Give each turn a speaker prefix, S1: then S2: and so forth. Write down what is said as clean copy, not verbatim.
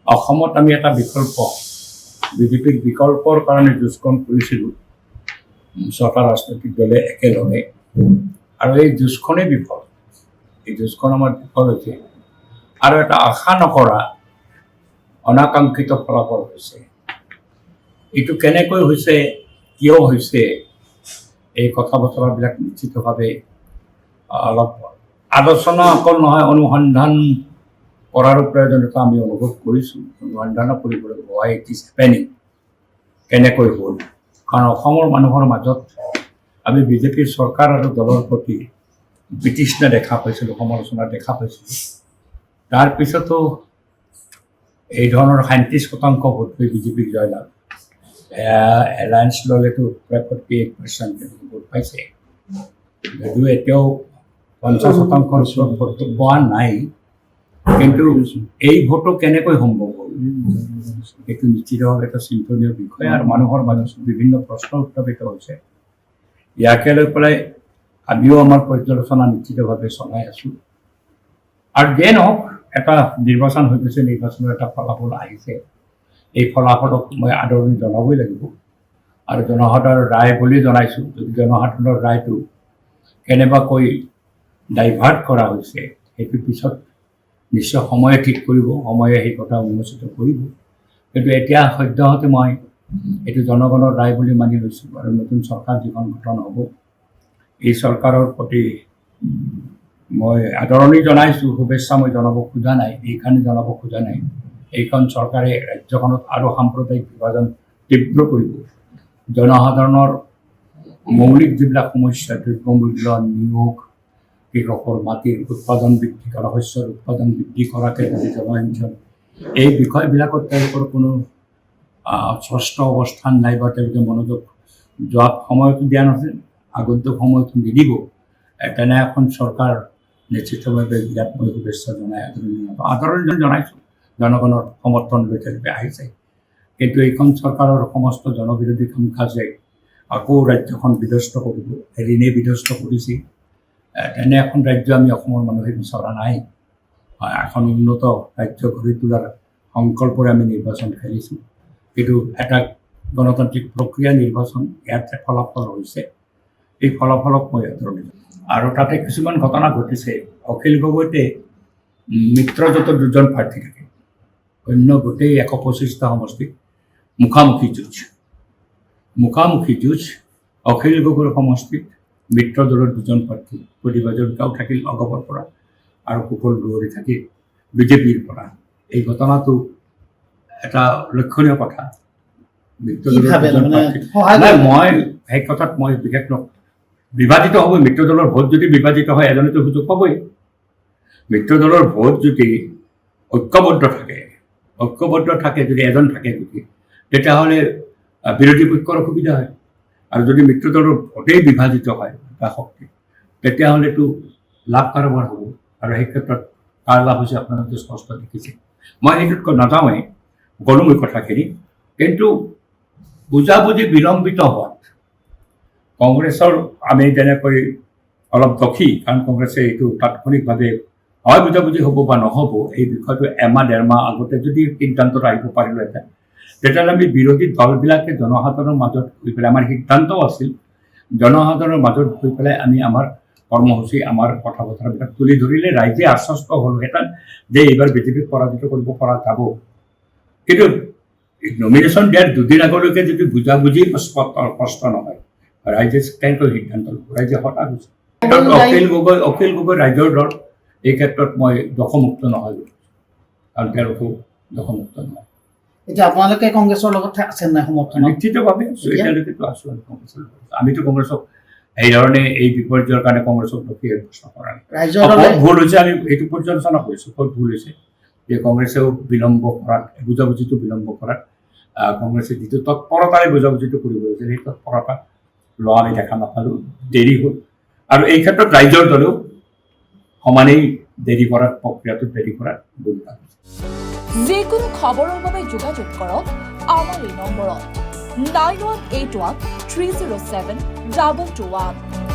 S1: অসমত আমি এটা বিকল্প বিজেপিৰ বিকল্পৰ কাৰণে যুঁজখন কৰিছিলোঁ ছটা ৰাজনৈতিক দলে একেলগে আৰু এই যুঁজখনেই বিফল। এই যুঁজখন আমাৰ বিফল হৈছে আৰু এটা আশা নকৰা অনাকাংক্ষিত ফলাফল হৈছে। এইটো কেনেকৈ হৈছে, কিয় হৈছে, এই কথা বতৰাবিলাক নিশ্চিতভাৱে অলপ আলোচনা অকল নহয়, অনুসন্ধান কৰাৰো প্ৰয়োজনীয়তা আমি অনুভৱ কৰিছোঁ। অনুসন্ধান কৰিবলৈ হোৱাই ইট ইজ হেপেনিং কেনেকৈ হ'ল, কাৰণ অসমৰ মানুহৰ মাজত আমি বিজেপিৰ চৰকাৰ আৰু দলৰ প্ৰতি বিতৃষ্ণা দেখা পাইছিলোঁ, সমালোচনা দেখা পাইছিলোঁ। তাৰপিছতো এই ধৰণৰ 37% ভোট হৈ বিজেপিৰ জয়লাভ। এলায়েন্স ল'লেতো প্ৰায় 48% ভোট পাইছে, যদিও এতিয়াও 50% ভোটটো পোৱা নাই, কিন্তু এই ভোটো কেনেকৈ সম্ভৱ হ'ল এইটো নিশ্চিতভাৱে এটা চিন্তনীয় বিষয় আৰু মানুহৰ মাজত বিভিন্ন প্ৰশ্ন উত্থাপিত হৈছে। ইয়াকে লৈ পেলাই আমিও আমাৰ পৰ্যালোচনা নিশ্চিতভাৱে চলাই আছোঁ। আৰু যিয়ে নহওক, এটা নিৰ্বাচন হৈ গৈছে, নিৰ্বাচনৰ এটা ফলাফল আহিছে। এই ফলাফলক মই আদৰণি জনাবই লাগিব আৰু জনসাধাৰণৰ ৰায় বুলি জনাইছোঁ। যদি জনসাধাৰণৰ ৰায়টো কেনেবাকৈ ডাইভাৰ্ট কৰা হৈছে সেইটো পিছত নিশ্চয় সময়ে ঠিক কৰিব, সময়ে সেই কথা উন্মোচিত কৰিব। কিন্তু এতিয়া সদ্যহতে মই এইটো জনগণৰ ৰায় বুলি মানি লৈছোঁ আৰু নতুন চৰকাৰ যিখন গঠন হ'ব, এই চৰকাৰৰ প্ৰতি মই আদৰণি জনাইছোঁ। শুভেচ্ছা মই জনাব খোজা নাই, এইকাৰণে জনাব খোজা নাই এইখন চৰকাৰে ৰাজ্যখনত আৰু সাম্প্ৰদায়িক বিভাজন তীব্ৰ কৰিব। জনসাধাৰণৰ মৌলিক যিবিলাক সমস্যা, দ্ৰব্যমূল্য, নিয়োগ, কৃষকৰ মাটিৰ উৎপাদন বৃদ্ধি কৰা, শস্যৰ উৎপাদন বৃদ্ধি কৰাকে ধৰি জলসিঞ্চন, এই বিষয়বিলাকত তেওঁলোকৰ কোনো স্পষ্ট অৱস্থান নাই বা তেওঁলোকে মনোযোগ যোৱা সময়তো দিয়া নাছিল, আগন্তুক সময়তো নিদিব। তেনে এখন চৰকাৰ নিশ্চিতভাৱে বিৰাট মই শুভেচ্ছা জনাই আদৰণি জনাইছোঁ। জনগণৰ সমৰ্থন লৈ তেওঁলোকে আহিছে, কিন্তু এইখন চৰকাৰৰ সমস্ত জনবিৰোধী কাম কাজে আকৌ ৰাজ্যখন বিধ্বস্ত কৰিব, ঋণে বিধ্বস্ত কৰিছে। তেনে এখন ৰাজ্য আমি অসমৰ মানুহে বিচৰা নাই। এখন উন্নত ৰাজ্য গঢ়ি তোলাৰ সংকল্পৰে আমি নিৰ্বাচন খেলিছোঁ, কিন্তু এটা গণতান্ত্ৰিক প্ৰক্ৰিয়া নিৰ্বাচন, ইয়াতে ফলাফল হৈছে। এই ফলাফলক মই আদৰণি জনাইছোঁ। আৰু তাতে কিছুমান ঘটনা ঘটিছে। অখিল গগৈতে মিত্ৰজোঁটৰ 2জন প্ৰাৰ্থী থাকে, অন্য গোটেই 125টা সমষ্টিত মুখামুখি যুঁজ। অখিল গগৈৰ সমষ্টিত মিত্ৰ দলৰ 2জন প্ৰাৰ্থী, প্ৰতিভা হাজৰিকাও থাকিল অগপৰ পৰা আৰু কুশল দুৱাৰী থাকিল বিজেপিৰ পৰা। এই ঘটনাটো এটা লক্ষণীয় কথা। মিত্ৰ দলৰ 2জন প্ৰাৰ্থী, মই সেই কথাত মই বিশেষ বিভাজিত হ'ব। মিত্ৰ দলৰ ভোট যদি বিভাজিত হয়, এজনেতো সুযোগ পাবই। মিত্ৰ দলৰ ভোট যদি ঐক্যবদ্ধ থাকে, যদি এজন থাকে যদি, তেতিয়াহ'লে বিৰোধী পক্ষৰ অসুবিধা হয়। আৰু যদি মিত্ৰ দলৰ ভোটেই বিভাজিত হয় এটা শক্তি, তেতিয়াহ'লেতো লাভ কাৰোবাৰ হ'ব। আৰু সেই ক্ষেত্ৰত কাৰ লাভ হৈছে আপোনালোকে স্পষ্ট দেখিছে। মই সেইটোত নাযাওঁৱেই, গ'লো মই কথাখিনি। কিন্তু বুজাবুজি বিলম্বিত হোৱাত কংগ্ৰেছৰ আমি যেনেকৈ অলপ দোষী, কাৰণ কংগ্ৰেছে এইটো তাৎক্ষণিকভাৱে হয় বুজাবুজি হ'ব বা নহ'ব, এই বিষয়টো এমাহ 1.5 মাহ আগতে যদি সিদ্ধান্তত আহিব পাৰিলোহেঁতেন, তেতিয়াহ'লে আমি বিৰোধী দলবিলাকে জনসাধাৰণৰ মাজত গৈ পেলাই, আমাৰ সিদ্ধান্তও আছিল জনসাধাৰণৰ মাজত গৈ পেলাই আমি আমাৰ কৰ্মসূচী, আমাৰ কথা বতৰাবিলাক তুলি ধৰিলে ৰাইজে আশ্বস্ত হ'লহেঁতেন যে এইবাৰ বিজেপিক পৰাজিত কৰিব পৰা যাব। কিন্তু নমিনেশ্যন দিয়াৰ 2 দিন আগলৈকে যদি বুজাবুজি স্পষ্ট নহয়, ৰাইজে কেনেকৈ সিদ্ধান্ত ল'ব? ৰাইজে হতাশ হৈছে। অখিল গগৈ ৰাইজৰ দল, এই ক্ষেত্ৰত মই দোষমুক্ত নহয়, কাৰণ তেওঁলোকো দোষমুক্ত নহয়।
S2: এতিয়া আপোনালোকে কংগ্ৰেছৰ লগত আছে নাই সমৰ্থন?
S1: নিশ্চিতভাৱে এতিয়ালৈকেতো আছোঁ আমি কংগ্ৰেছৰ লগত। আমিতো কংগ্ৰেছক এই ধৰণে এই বিপৰ্যয়ৰ কাৰণে কংগ্ৰেছক দোষী প্ৰশ্ন কৰা নাই। ক'ত ভুল হৈছে আমি এইটো পৰ্যালোচনা কৰিছোঁ। ক'ত ভুল হৈছে যে কংগ্ৰেছেও বিলম্ব কৰাত, বুজাবুজিটো বিলম্ব কৰাত কংগ্ৰেছে যিটো তৎপৰতাৰে বুজাবুজিটো কৰিব লাগিছিল, সেই তৎপৰতা লোৱা আমি দেখা নাপালোঁ, দেৰি হ'ল। আৰু এই ক্ষেত্ৰত ৰাইজৰ দলেও সমানেই দেৰি কৰাত, প্ৰক্ৰিয়াটো দেৰি কৰাত ভূমিকা লৈছে।
S3: যিকোনো খবৰৰ বাবে যোগাযোগ কৰক আমাৰ এই নম্বৰত 9181 307 221।